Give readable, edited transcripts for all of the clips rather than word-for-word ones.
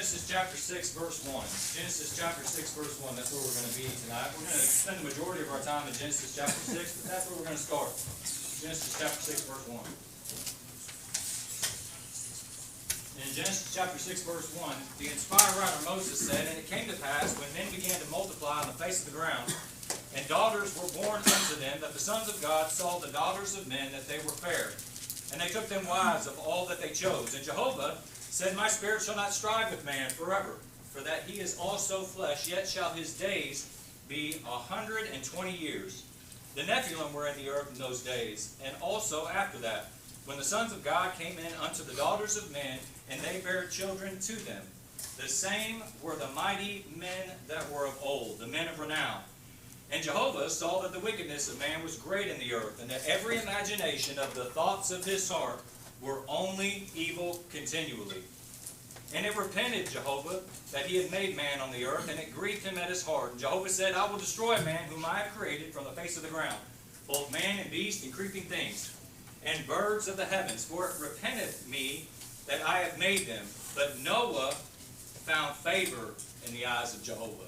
Genesis chapter 6, verse 1. Genesis chapter 6, verse 1. That's where we're going to be tonight. We're going to spend the majority of our time in Genesis chapter 6, but that's where we're going to start. Genesis chapter 6, verse 1. In Genesis chapter 6, verse 1, the inspired writer Moses said, "And it came to pass, when men began to multiply on the face of the ground, and daughters were born unto them, that the sons of God saw the daughters of men, that they were fair. And they took them wives of all that they chose. And Jehovah said, My spirit shall not strive with man forever, for that he is also flesh, yet shall his days be 120 years. The Nephilim were in the earth in those days, and also after that, when the sons of God came in unto the daughters of men, and they bare children to them. The same were the mighty men that were of old, the men of renown. And Jehovah saw that the wickedness of man was great in the earth, and that every imagination of the thoughts of his heart were only evil continually. And it repented Jehovah that he had made man on the earth, and it grieved him at his heart. And Jehovah said, I will destroy man whom I have created from the face of the ground, both man and beast and creeping things, and birds of the heavens, for it repenteth me that I have made them. But Noah found favor in the eyes of Jehovah."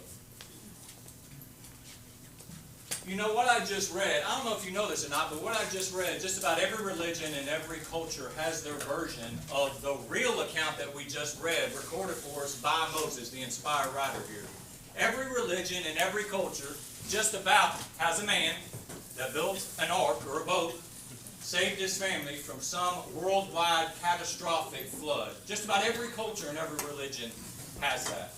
You know what I just read, I don't know if you know this or not, but what I just read, just about every religion and every culture has their version of the real account that we just read, recorded for us by Moses, the inspired writer here. Every religion and every culture just about has a man that built an ark or a boat, saved his family from some worldwide catastrophic flood. Just about every culture and every religion has that.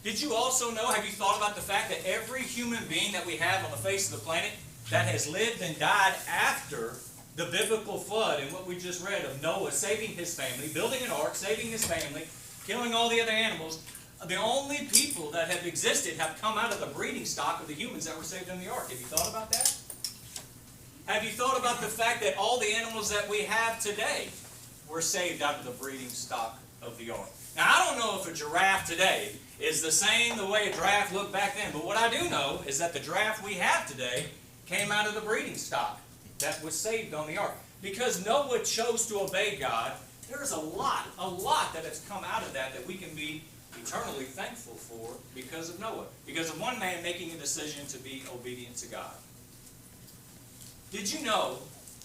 Did you also know, have you thought about the fact that every human being that we have on the face of the planet that has lived and died after the biblical flood, and what we just read of Noah saving his family, building an ark, saving his family, killing all the other animals, the only people that have existed have come out of the breeding stock of the humans that were saved in the ark. Have you thought about that? Have you thought about the fact that all the animals that we have today were saved out of the breeding stock of the ark? Now, I don't know if a giraffe today is the same the way a giraffe looked back then, but what I do know is that the giraffe we have today came out of the breeding stock that was saved on the ark. Because Noah chose to obey God, there is a lot that has come out of that we can be eternally thankful for because of Noah. Because of one man making a decision to be obedient to God. Did you know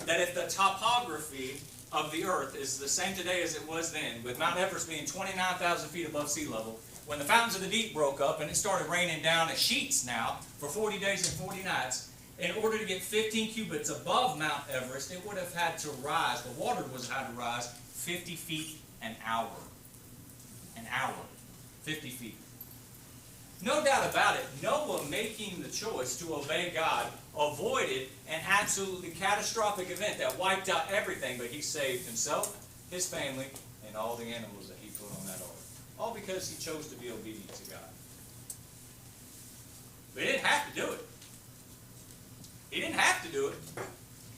that if the topography of the earth is the same today as it was then, with Mount Everest being 29,000 feet above sea level, when the fountains of the deep broke up and it started raining down as sheets now for 40 days and 40 nights, in order to get 15 cubits above Mount Everest, it would have had to rise, the water would have had to rise 50 feet an hour. An hour. 50 feet. No doubt about it, Noah making the choice to obey God avoided an absolutely catastrophic event that wiped out everything, but he saved himself, his family, and all the animals that he put on that ark. All because he chose to be obedient to God. But he didn't have to do it. He didn't have to do it.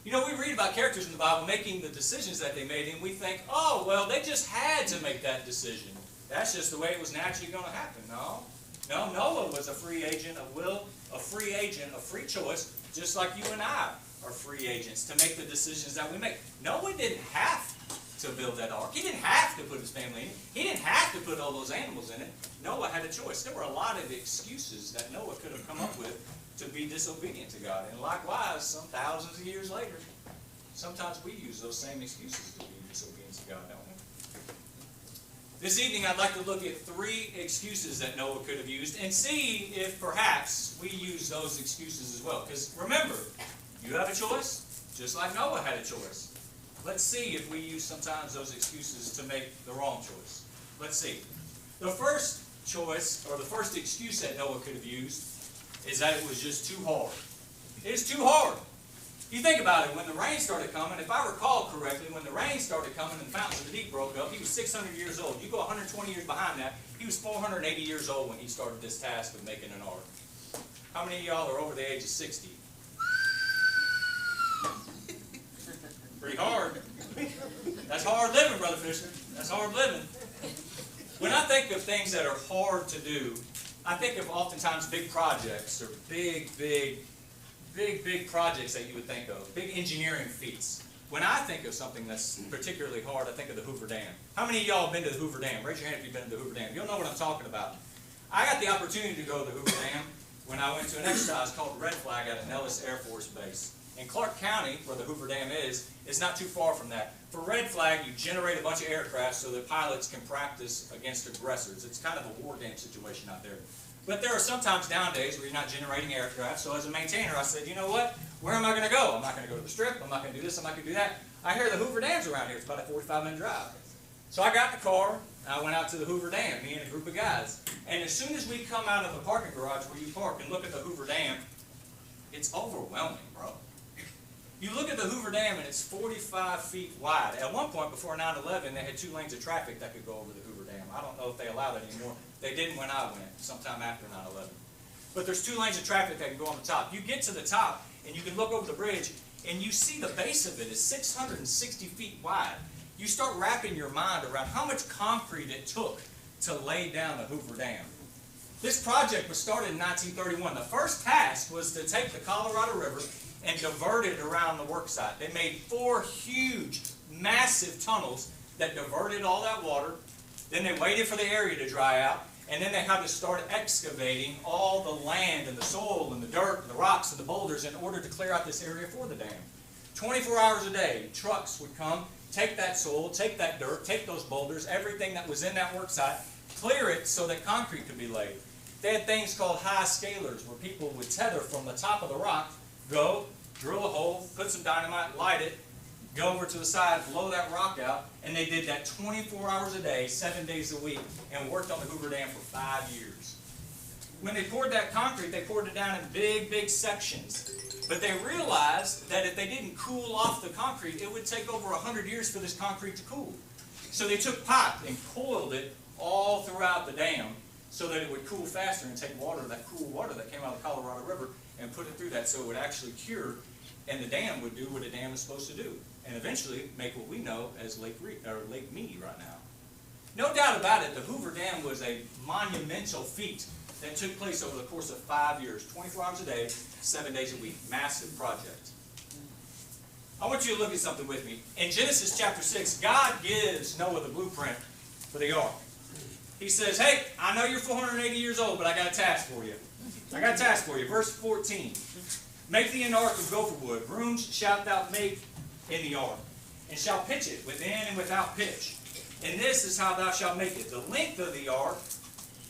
You know, we read about characters in the Bible making the decisions that they made, and we think, oh, well, they just had to make that decision. That's just the way it was naturally going to happen. No. No, Noah was a free agent of will, a free agent of free choice, just like you and I are free agents to make the decisions that we make. Noah didn't have to build that ark. He didn't have to put his family in it. He didn't have to put all those animals in it. Noah had a choice. There were a lot of excuses that Noah could have come up with to be disobedient to God. And likewise, some thousands of years later, sometimes we use those same excuses to be disobedient to God, don't we? This evening, I'd like to look at 3 excuses that Noah could have used and see if perhaps we use those excuses as well. Because remember, you have a choice, just like Noah had a choice. Let's see if we use sometimes those excuses to make the wrong choice. Let's see. The first choice, or the first excuse that Noah could have used, is that it was just too hard. It's too hard. You think about it, when the rain started coming, if I recall correctly, when the rain started coming and the fountains of the deep broke up, he was 600 years old. You go 120 years behind that, he was 480 years old when he started this task of making an ark. How many of y'all are over the age of 60? Pretty hard. That's hard living, Brother Fisher. That's hard living. When I think of things that are hard to do, I think of oftentimes big projects or big projects that you would think of, big engineering feats. When I think of something that's particularly hard, I think of the Hoover Dam. How many of y'all have been to the Hoover Dam? Raise your hand if you've been to the Hoover Dam. You'll know what I'm talking about. I got the opportunity to go to the Hoover Dam when I went to an exercise called the Red Flag at Nellis Air Force Base. In Clark County, where the Hoover Dam is not too far from that. For Red Flag, you generate a bunch of aircraft so that pilots can practice against aggressors. It's kind of a war game situation out there. But there are sometimes down days where you're not generating aircraft, so as a maintainer, I said, you know what? Where am I going to go? I'm not going to go to the Strip. I'm not going to do this. I'm not going to do that. I hear the Hoover Dam's around here. It's about a 45-minute drive. So I got in the car, and I went out to the Hoover Dam, me and a group of guys. And as soon as we come out of the parking garage where you park and look at the Hoover Dam, it's overwhelming, bro. You look at the Hoover Dam, and it's 45 feet wide. At one point, before 9/11, they had 2 lanes of traffic that could go over the Hoover Dam. I don't know if they allow that anymore. They didn't when I went, sometime after 9/11. But there's 2 lanes of traffic that can go on the top. You get to the top, and you can look over the bridge, and you see the base of it is 660 feet wide. You start wrapping your mind around how much concrete it took to lay down the Hoover Dam. This project was started in 1931. The first task was to take the Colorado River and divert it around the work site. They made 4 huge, massive tunnels that diverted all that water. Then they waited for the area to dry out, and then they had to start excavating all the land and the soil and the dirt and the rocks and the boulders in order to clear out this area for the dam. 24 hours a day, trucks would come, take that soil, take that dirt, take those boulders, everything that was in that work site, clear it so that concrete could be laid. They had things called high scalers where people would tether from the top of the rock, go, drill a hole, put some dynamite, light it, go over to the side, blow that rock out, and they did that 24 hours a day, 7 days a week, and worked on the Hoover Dam for 5 years. When they poured that concrete, they poured it down in big, big sections. But they realized that if they didn't cool off the concrete, it would take over 100 years for this concrete to cool. So they took pipe and coiled it all throughout the dam so that it would cool faster and take water, that cool water that came out of the Colorado River, and put it through that so it would actually cure, and the dam would do what a dam is supposed to do, and eventually make what we know as Lake Mead right now. No doubt about it, the Hoover Dam was a monumental feat that took place over the course of 5 years, 24 hours a day, 7 days a week. Massive project. I want you to look at something with me. In Genesis chapter 6, God gives Noah the blueprint for the ark. He says, hey, I know you're 480 years old, but I got a task for you. I got a task for you. Verse 14. Make thee an ark of gopher wood. Brooms shalt thou make in the ark, and shalt pitch it within and without pitch. And this is how thou shalt make it. The length of the ark,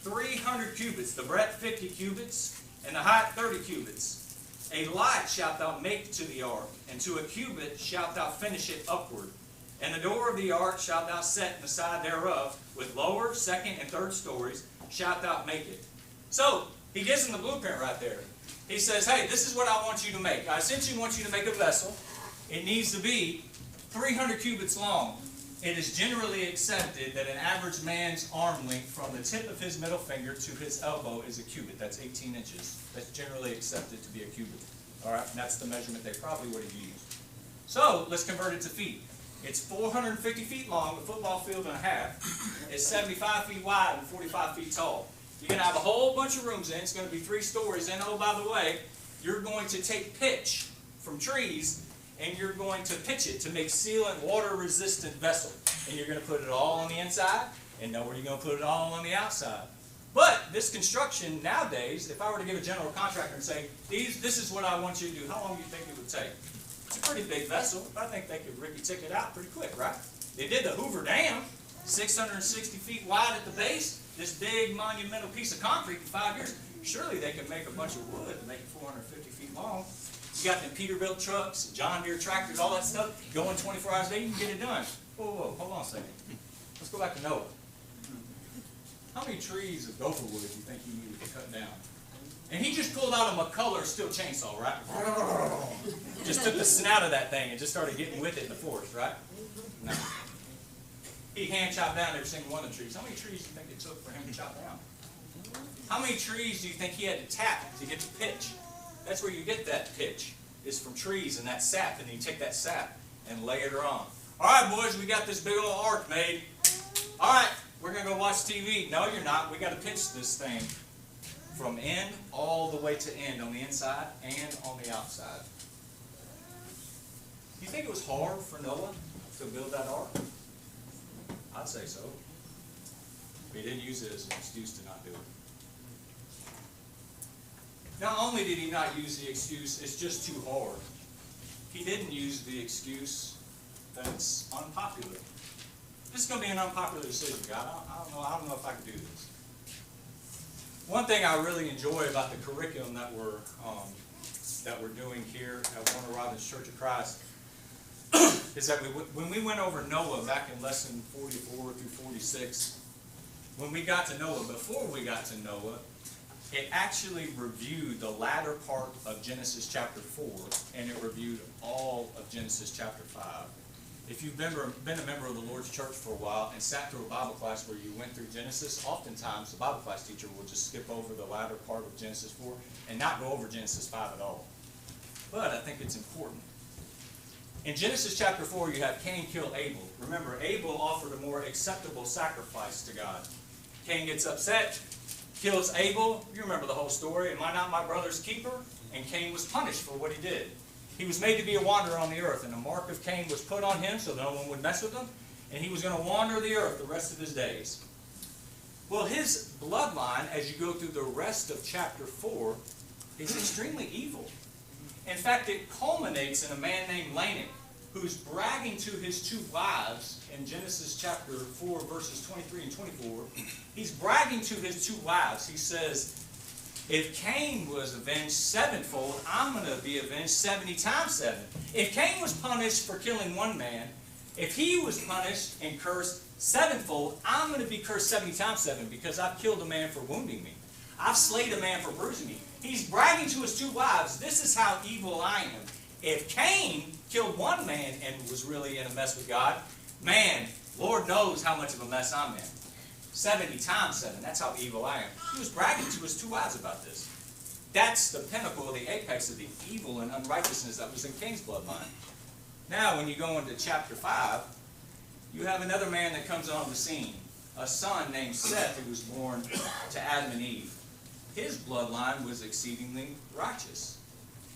300 cubits, the breadth 50 cubits, and the height 30 cubits. A light shalt thou make to the ark, and to a cubit shalt thou finish it upward. And the door of the ark shalt thou set in the side thereof, with lower, second, and third stories shalt thou make it. So, he gives them the blueprint right there. He says, hey, this is what I want you to make. I essentially want you to make a vessel. It needs to be 300 cubits long. It is generally accepted that an average man's arm length from the tip of his middle finger to his elbow is a cubit. That's 18 inches. That's generally accepted to be a cubit. All right, and that's the measurement they probably would have used. So, let's convert it to feet. It's 450 feet long, a football field and a half. It's 75 feet wide and 45 feet tall. You're going to have a whole bunch of rooms in. It's going to be 3 stories. And oh, by the way, you're going to take pitch from trees and you're going to pitch it to make sealant, water-resistant vessel. And you're going to put it all on the inside, and nowhere you're going to put it all on the outside. But this construction nowadays, if I were to give a general contractor and say, this is what I want you to do, how long do you think it would take? It's a pretty big vessel. I think they could ricky-tick it out pretty quick, right? They did the Hoover Dam, 660 feet wide at the base, this big monumental piece of concrete in 5 years. Surely they could make a bunch of wood and make it 450 feet long. You got the Peterbilt trucks, John Deere tractors, all that stuff, going 24 hours a day, you can get it done. Whoa, whoa, hold on a second. Let's go back to Noah. How many trees of gopher wood do you think he needed to cut down? And he just pulled out a McCullough steel chainsaw, right? Just took the snout of that thing and just started getting with it in the forest, right? No. He hand chopped down every single one of the trees. How many trees do you think it took for him to chop down? How many trees do you think he had to tap to get the pitch? That's where you get that pitch, is from trees and that sap, and then you take that sap and lay it on. All right, boys, we got this big old ark made. All right, we're going to go watch TV. No, you're not. We got to pitch this thing from end all the way to end, on the inside and on the outside. You think it was hard for Noah to build that ark? I'd say so. But he didn't use it as an excuse to not do it. Not only did he not use the excuse, it's just too hard. He didn't use the excuse that it's unpopular. This is going to be an unpopular decision, God. I don't know if I can do this. One thing I really enjoy about the curriculum that we're doing here at Warner Robins Church of Christ is that when we went over Noah back in lesson 44 through 46, when we got to Noah, before we got to Noah, it actually reviewed the latter part of Genesis chapter 4, and it reviewed all of Genesis chapter 5. If you've been a member of the Lord's church for a while and sat through a Bible class where you went through Genesis, oftentimes the Bible class teacher will just skip over the latter part of Genesis 4 and not go over Genesis 5 at all. But I think it's important. In Genesis chapter 4, you have Cain kill Abel. Remember, Abel offered a more acceptable sacrifice to God. Cain gets upset, kills Abel. You remember the whole story. Am I not my brother's keeper? And Cain was punished for what he did. He was made to be a wanderer on the earth, and the mark of Cain was put on him so no one would mess with him, and he was going to wander the earth the rest of his days. Well, his bloodline, as you go through the rest of chapter 4, is extremely evil. In fact, it culminates in a man named Lamech, who's bragging to his two wives in Genesis chapter 4, verses 23 and 24. He's bragging to his two wives. He says, if Cain was avenged sevenfold, I'm going to be avenged 70 times 7. If Cain was punished for killing one man, if he was punished and cursed sevenfold, I'm going to be cursed 70 times 7 because I've killed a man for wounding me. I've slayed a man for bruising me. He's bragging to his two wives, this is how evil I am. If Cain killed one man and was really in a mess with God, man, Lord knows how much of a mess I'm in. 70 times 7, that's how evil I am. He was bragging to his two wives about this. That's the pinnacle, the apex of the evil and unrighteousness that was in Cain's bloodline. Now, when you go into chapter 5, you have another man that comes on the scene. A son named Seth who was born to Adam and Eve. His bloodline was exceedingly righteous.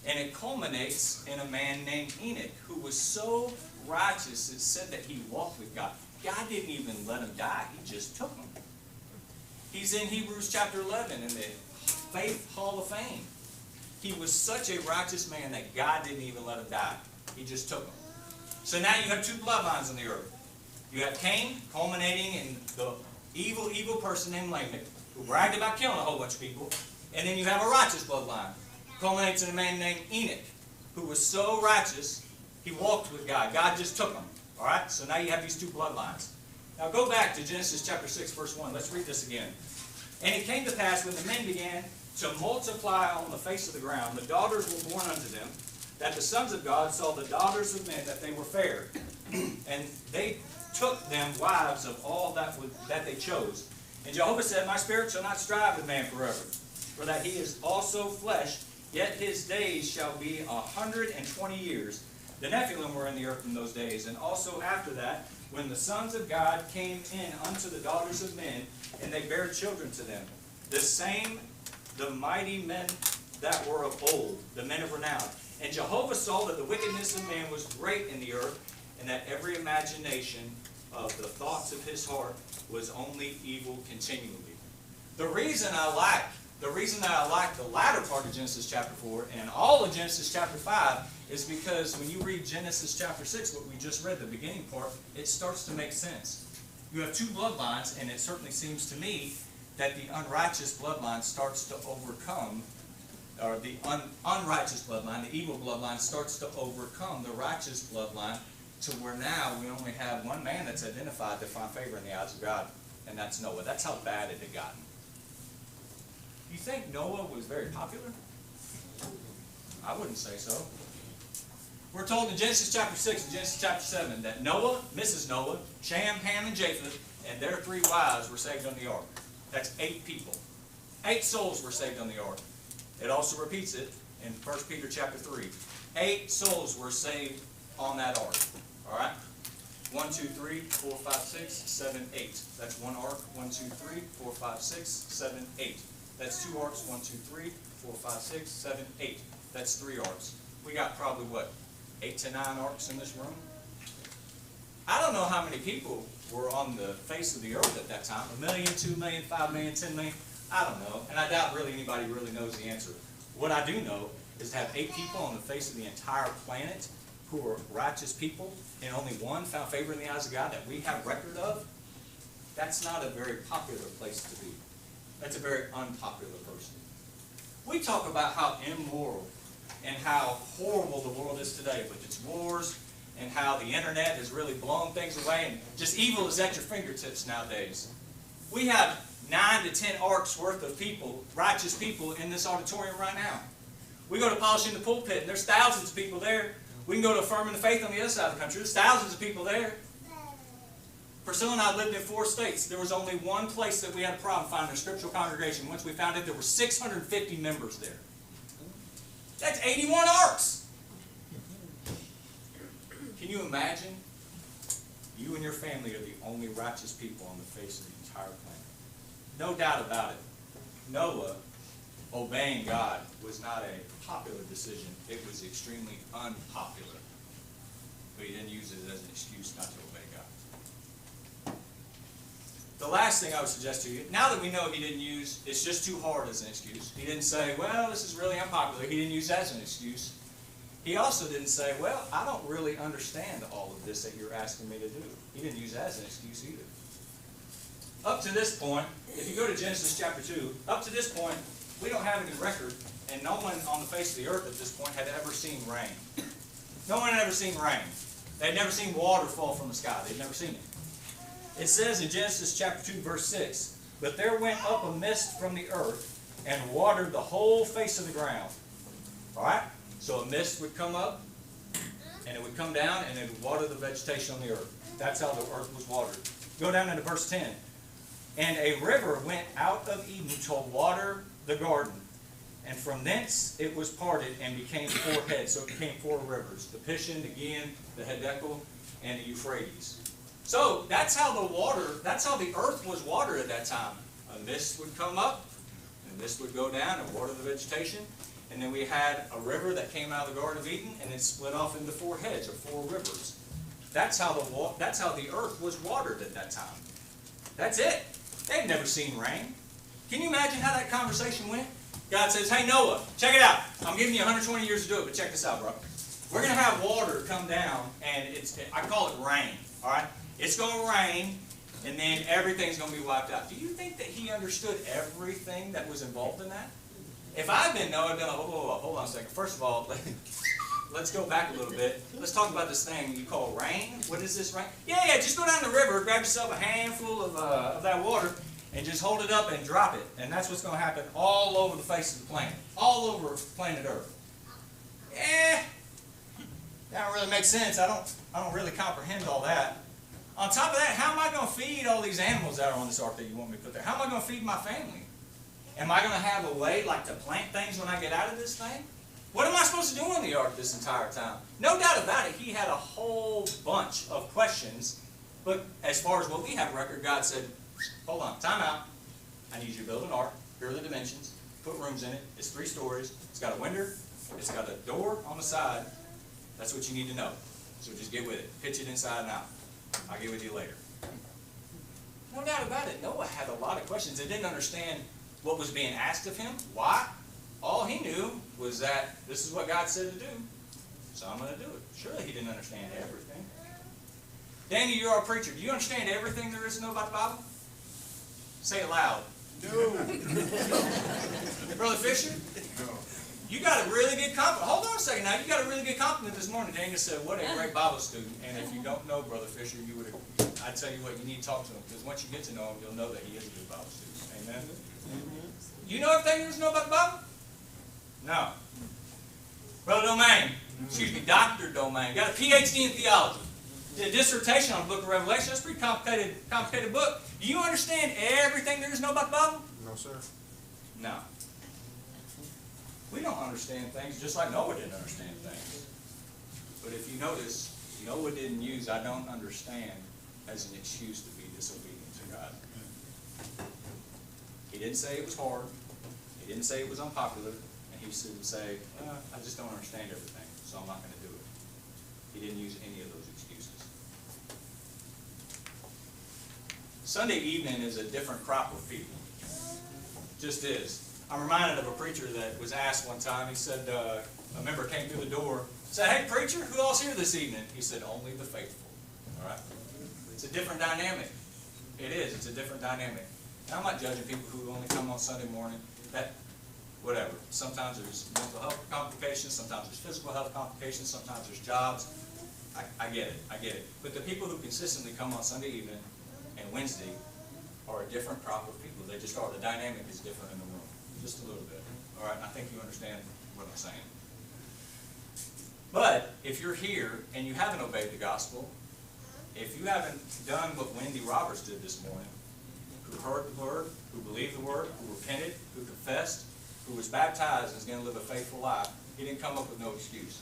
And it culminates in a man named Enoch who was so righteous it said that he walked with God. God didn't even let him die. He just took him. He's in Hebrews chapter 11 in the Faith Hall of Fame. He was such a righteous man that God didn't even let him die. He just took him. So now you have two bloodlines on the earth. You have Cain culminating in the evil person named Lamech who bragged about killing a whole bunch of people. And then you have a righteous bloodline. Culminates in a man named Enoch who was so righteous he walked with God. God just took him. All right, so now you have these two bloodlines. Now go back to Genesis chapter 6, verse 1. Let's read this again. And it came to pass when the men began to multiply on the face of the ground, the daughters were born unto them, that the sons of God saw the daughters of men that they were fair, and they took them wives of all that they chose. And Jehovah said, my spirit shall not strive with man forever, for that he is also flesh, yet his days shall be 120 years. The Nephilim were in the earth in those days, and also after that, when the sons of God came in unto the daughters of men, and they bare children to them. The same, the mighty men that were of old, the men of renown. And Jehovah saw that the wickedness of man was great in the earth, and that every imagination of the thoughts of his heart was only evil continually. The reason I like the latter part of Genesis chapter 4 and all of Genesis chapter 5 is because when you read Genesis chapter 6, what we just read, the beginning part, it starts to make sense. You have two bloodlines, and it certainly seems to me that the unrighteous bloodline starts to overcome, or the unrighteous bloodline, the evil bloodline starts to overcome the righteous bloodline to where now we only have one man that's identified to find favor in the eyes of God, and that's Noah. That's how bad it had gotten. You think Noah was very popular? I wouldn't say so. We're told in Genesis chapter 6 and Genesis chapter 7 that Noah, Mrs. Noah, Shem, Ham, and Japheth, and their 3 wives were saved on the ark. That's 8 people. 8 souls were saved on the ark. It also repeats it in 1 Peter chapter 3. 8 souls were saved on that ark. All right? 1, 2, 3, 4, 5, 6, 7, 8. That's one ark. 1, 2, 3, 4, 5, 6, 7, 8. That's 2 arks. 1, 2, 3, 4, 5, 6, 7, 8. That's 3 arks. We got probably what? 8 to 9 arks in this room. I don't know how many people were on the face of the earth at that time. 1 million, 2 million, 5 million, 10 million. I don't know. And I doubt really anybody really knows the answer. What I do know is to have 8 people on the face of the entire planet who are righteous people, and only one found favor in the eyes of God that we have record of, that's not a very popular place to be. That's a very unpopular person. We talk about how immoral and how horrible the world is today with its wars, and how the internet has really blown things away, and just evil is at your fingertips nowadays. We have 9 to 10 arks worth of people, righteous people, in this auditorium right now. We go to Polishing the Pulpit, and there's thousands of people there. We can go to Affirming the Faith on the other side of the country. There's thousands of people there. Priscilla and I lived in 4 states. There was only one place that we had a problem finding a scriptural congregation. Once we found it, there were 650 members there. That's 81 arks. Can you imagine? You and your family are the only righteous people on the face of the entire planet. No doubt about it. Noah obeying God was not a popular decision. It was extremely unpopular. But he didn't use it as an excuse not to obey God. The last thing I would suggest to you, now that we know he didn't use, it's just too hard as an excuse. He didn't say, well, this is really unpopular. He didn't use that as an excuse. He also didn't say, well, I don't really understand all of this that you're asking me to do. He didn't use that as an excuse either. Up to this point, if you go to Genesis chapter 2, up to this point, we don't have any record, and no one on the face of the earth at this point had ever seen rain. No one had ever seen rain. They'd never seen water fall from the sky. They'd never seen it. It says in Genesis chapter 2, verse 6, but there went up a mist from the earth and watered the whole face of the ground. All right? So a mist would come up, and it would come down, and it would water the vegetation on the earth. That's how the earth was watered. Go down into verse 10. And a river went out of Eden to water the garden, and from thence it was parted and became 4 heads. So it became 4 rivers: the Pishon, the Gihon, the Hiddekel, and the Euphrates. So that's how the earth was watered at that time. A mist would come up, and this would go down and water the vegetation. And then we had a river that came out of the Garden of Eden, and it split off into 4 heads, or 4 rivers. That's how the earth was watered at that time. That's it. They've never seen rain. Can you imagine how that conversation went? God says, hey Noah, check it out. I'm giving you 120 years to do it, but check this out, bro. We're going to have water come down, and I call it rain. All right? It's going to rain, and then everything's going to be wiped out. Do you think that he understood everything that was involved in that? If I'd been Noah, I'd been like, hold on a second. First of all, let's go back a little bit. Let's talk about this thing you call rain. What is this rain? Yeah, just go down the river, grab yourself a handful of that water, and just hold it up and drop it. And that's what's going to happen all over the face of the planet. All over planet Earth. That don't really make sense. I don't really comprehend all that. On top of that, how am I going to feed all these animals that are on this ark that you want me to put there? How am I going to feed my family? Am I going to have a way to plant things when I get out of this thing? What am I supposed to do on the ark this entire time? No doubt about it, he had a whole bunch of questions. But as far as what we have record, God said, hold on, time out. I need you to build an ark. Here are the dimensions. Put rooms in it. It's 3 stories. It's got a window. It's got a door on the side. That's what you need to know. So just get with it. Pitch it inside and out. I'll get with you later. No doubt about it, Noah had a lot of questions. He didn't understand what was being asked of him. Why? All he knew was that this is what God said to do, so I'm going to do it. Surely he didn't understand everything. Danny, you're our preacher. Do you understand everything there is to know about the Bible? Say it loud. No. Brother Fisher? No. You got a really good compliment. Hold on a second now. You got a really good compliment this morning. Daniel said, what a great Bible student. And if you don't know Brother Fisher, I'd tell you what, you need to talk to him. Because once you get to know him, you'll know that he is a good Bible student. Amen? You know everything there is to know about the Bible? No. Brother Domain. Excuse me, Dr. Domain. Got a PhD in theology. Did a dissertation on the book of Revelation. That's a pretty complicated book. Do you understand everything there is to know about the Bible? No, sir. No. We don't understand things just like Noah didn't understand things. But if you notice, Noah didn't use I don't understand as an excuse to be disobedient to God. He didn't say it was hard. He didn't say it was unpopular. And he didn't say, I just don't understand everything, so I'm not going to do it. use any of those excuses. Sunday evening is a different crop of people. Just is. I'm reminded of a preacher that was asked one time. He said, a member came through the door, said, "Hey preacher, who all's here this evening?" He said, "Only the faithful." All right? It's a different dynamic. It is. It's a different dynamic. And I'm not judging people who only come on Sunday morning. That, whatever. Sometimes there's mental health complications. Sometimes there's physical health complications. Sometimes there's jobs. I get it. I get it. But the people who consistently come on Sunday evening and Wednesday are a different crop of people. They just are. The dynamic is different in the room. Just a little bit. All right? I think you understand what I'm saying. But if you're here and you haven't obeyed the gospel, if you haven't done what Wendy Roberts did this morning, who heard the word, who believed the word, who repented, who confessed, who was baptized and is going to live a faithful life, he didn't come up with no excuse.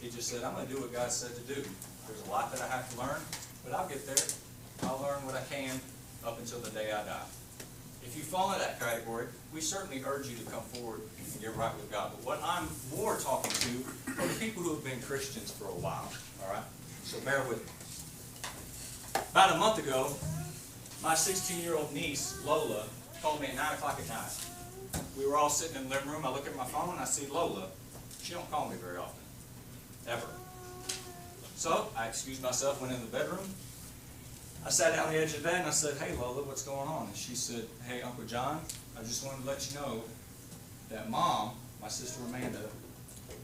He just said, "I'm going to do what God said to do. There's a lot that I have to learn, but I'll get there. I'll learn what I can up until the day I die." If you fall into that category, we certainly urge you to come forward and get right with God. But what I'm more talking to are the people who have been Christians for a while. All right? So bear with me. About a month ago, my 16-year-old niece, Lola, called me at 9 o'clock at night. We were all sitting in the living room. I look at my phone and I see Lola. She don't call me very often. Ever. So I excused myself, went in the bedroom. I sat down on the edge of the bed and I said, "Hey Lola, what's going on?" And she said, "Hey Uncle John, I just wanted to let you know that Mom, my sister Amanda,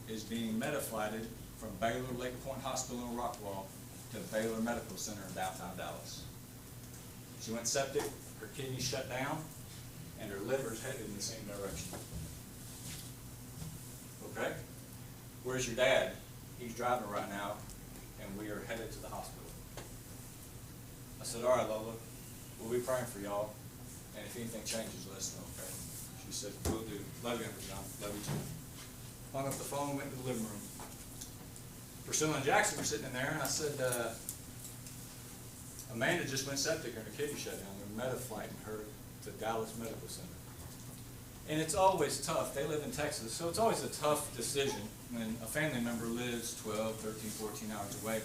is being meta-flighted from Baylor Lake Point Hospital in Rockwall to Baylor Medical Center in downtown Dallas. She went septic, her kidneys shut down, and her liver's headed in the same direction." Okay? "Where's your dad?" "He's driving right now, and we are headed to the hospital." I said, "All right, Lola, we'll be praying for y'all, and if anything changes, let us know, okay?" She said, "Will do. Love you, Uncle John. Love you too." Hung up the phone, went to the living room. Priscilla and Jackson were sitting in there, and I said, "Amanda just went septic and her kidney shut down. They're meta-flighting her to Dallas Medical Center." And it's always tough. They live in Texas, so it's always a tough decision when a family member lives 12, 13, 14 hours away.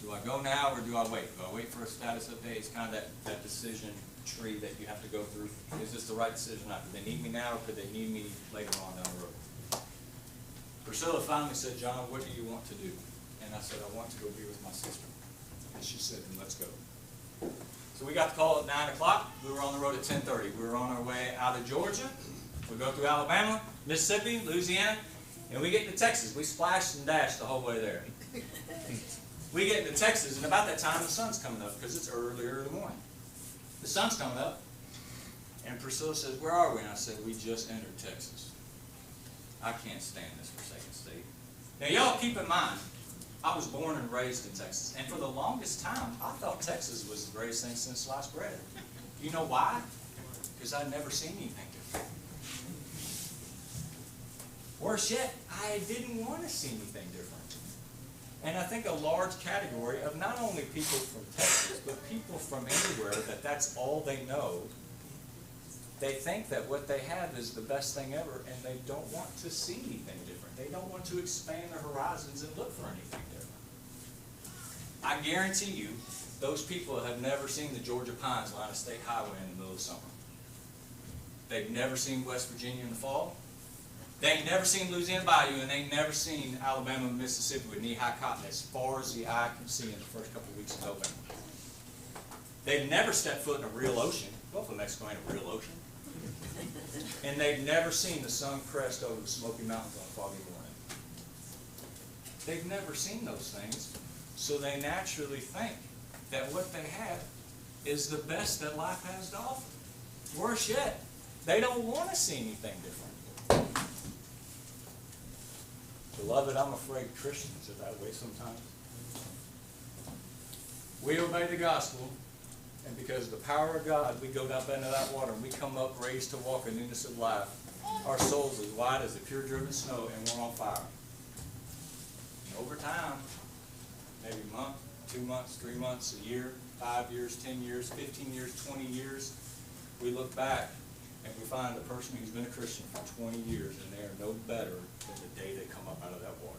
Do I go now or do I wait? Do I wait for a status update? It's kind of that decision tree that you have to go through. Is this the right decision or not? Do they need me now or could they need me later on down the road? Priscilla finally said, "John, what do you want to do?" And I said, "I want to go be with my sister." And she said, "Then let's go." So we got the call at 9 o'clock. We were on the road at 10:30. We were on our way out of Georgia. We go through Alabama, Mississippi, Louisiana, and we get into Texas. We splashed and dashed the whole way there. We get into Texas, and about that time, the sun's coming up because it's earlier in the morning. The sun's coming up, and Priscilla says, "Where are we?" And I said, "We just entered Texas." I can't stand this forsaken state. Now, y'all keep in mind, I was born and raised in Texas, and for the longest time, I thought Texas was the greatest thing since sliced bread. You know why? Because I'd never seen anything different. Worse yet, I didn't want to see anything different. And I think a large category of not only people from Texas, but people from anywhere that's all they know. They think that what they have is the best thing ever, and they don't want to see anything different. They don't want to expand their horizons and look for anything different. I guarantee you, those people have never seen the Georgia Pines line a state highway in the middle of summer. They've never seen West Virginia in the fall. They ain't never seen Louisiana Bayou, and they ain't never seen Alabama and Mississippi with knee-high cotton as far as the eye can see in the first couple of weeks of November. They've never stepped foot in a real ocean. Gulf of Mexico ain't a real ocean. And they've never seen the sun crest over the Smoky Mountains on a foggy morning. They've never seen those things, so they naturally think that what they have is the best that life has to offer. Worse yet, they don't want to see anything different. Beloved, I'm afraid Christians are that way sometimes. We obey the gospel, and because of the power of God, we go down into that water, and we come up raised to walk in newness of life. Our souls as white as the pure driven snow, and we're on fire. And over time, maybe a month, 2 months, 3 months, a year, 5 years, 10 years, 15 years, 20 years, we look back and we find a person who's been a Christian for 20 years, and they are no better than the day they come up out of that water.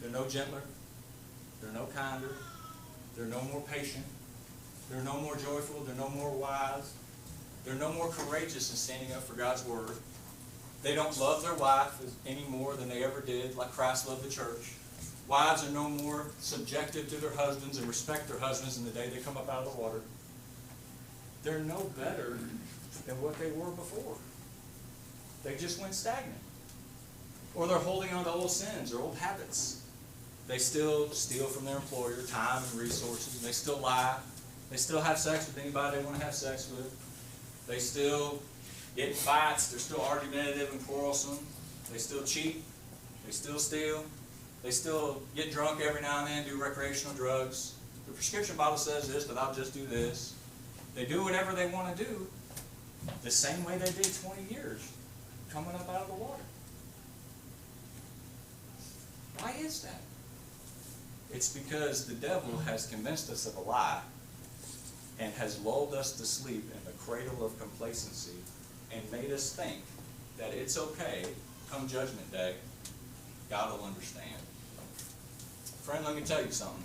They're no gentler. They're no kinder. They're no more patient. They're no more joyful. They're no more wise. They're no more courageous in standing up for God's word. They don't love their wife any more than they ever did, like Christ loved the church. Wives are no more subjective to their husbands and respect their husbands in the day they come up out of the water. They're no better than what they were before. They just went stagnant. Or they're holding on to old sins or old habits. They still steal from their employer time and resources. And they still lie. They still have sex with anybody they want to have sex with. They still get in fights. They're still argumentative and quarrelsome. They still cheat. They still steal. They still get drunk every now and then, do recreational drugs. The prescription bottle says this, but I'll just do this. They do whatever they want to do the same way they did 20 years coming up out of the water. Why is that? It's because the devil has convinced us of a lie and has lulled us to sleep in the cradle of complacency and made us think that it's okay, come Judgment Day, God will understand. Friend, let me tell you something.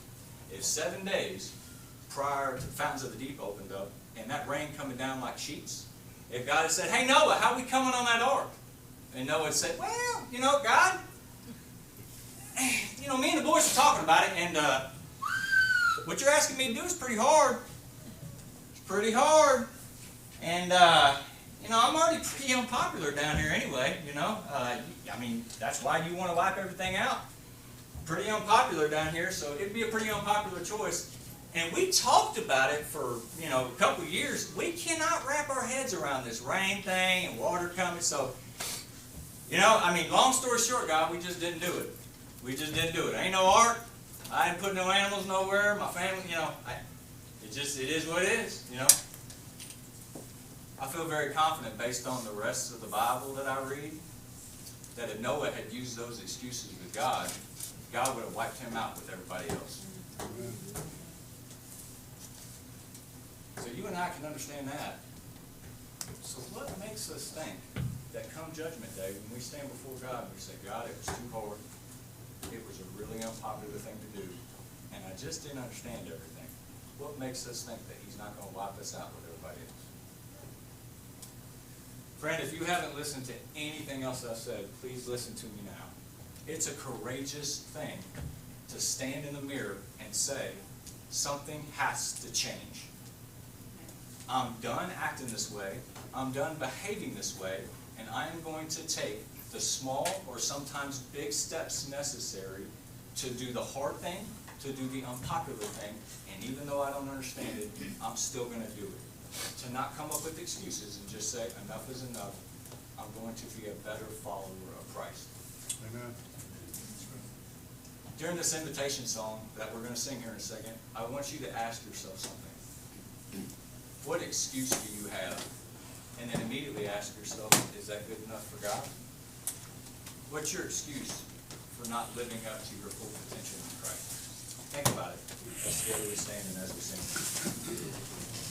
If 7 days prior to the fountains of the deep opened up and that rain coming down like sheets, if God had said, hey Noah, how are we coming on that ark? And Noah had said, well, God, me and the boys are talking about it, and what you're asking me to do is pretty hard. It's pretty hard. And, I'm already pretty unpopular down here anyway, that's why you want to wipe everything out. Pretty unpopular down here, so it'd be a pretty unpopular choice. And we talked about it for, a couple of years. We cannot wrap our heads around this rain thing and water coming, so, long story short, God, we just didn't do it. We just didn't do it. Ain't no ark. I didn't put no animals nowhere. My family, it is what it is, I feel very confident based on the rest of the Bible that I read that if Noah had used those excuses with God, God would have wiped him out with everybody else. So you and I can understand that. So what makes us think that come Judgment Day, when we stand before God and we say, God, it was too hard. It was a really unpopular thing to do, and I just didn't understand everything. What makes us think that He's not going to wipe us out with everybody else? Friend, if you haven't listened to anything else I've said, please listen to me now. It's a courageous thing to stand in the mirror and say, something has to change. I'm done acting this way. I'm done behaving this way, and I am going to take the small or sometimes big steps necessary to do the hard thing, to do the unpopular thing, and even though I don't understand it, I'm still going to do it. To not come up with excuses and just say, enough is enough. I'm going to be a better follower of Christ. Amen. During this invitation song that we're going to sing here in a second, I want you to ask yourself something. What excuse do you have? And then immediately ask yourself, is that good enough for God? What's your excuse for not living up to your full potential in Christ? Think about it. Let's stand and as we sing.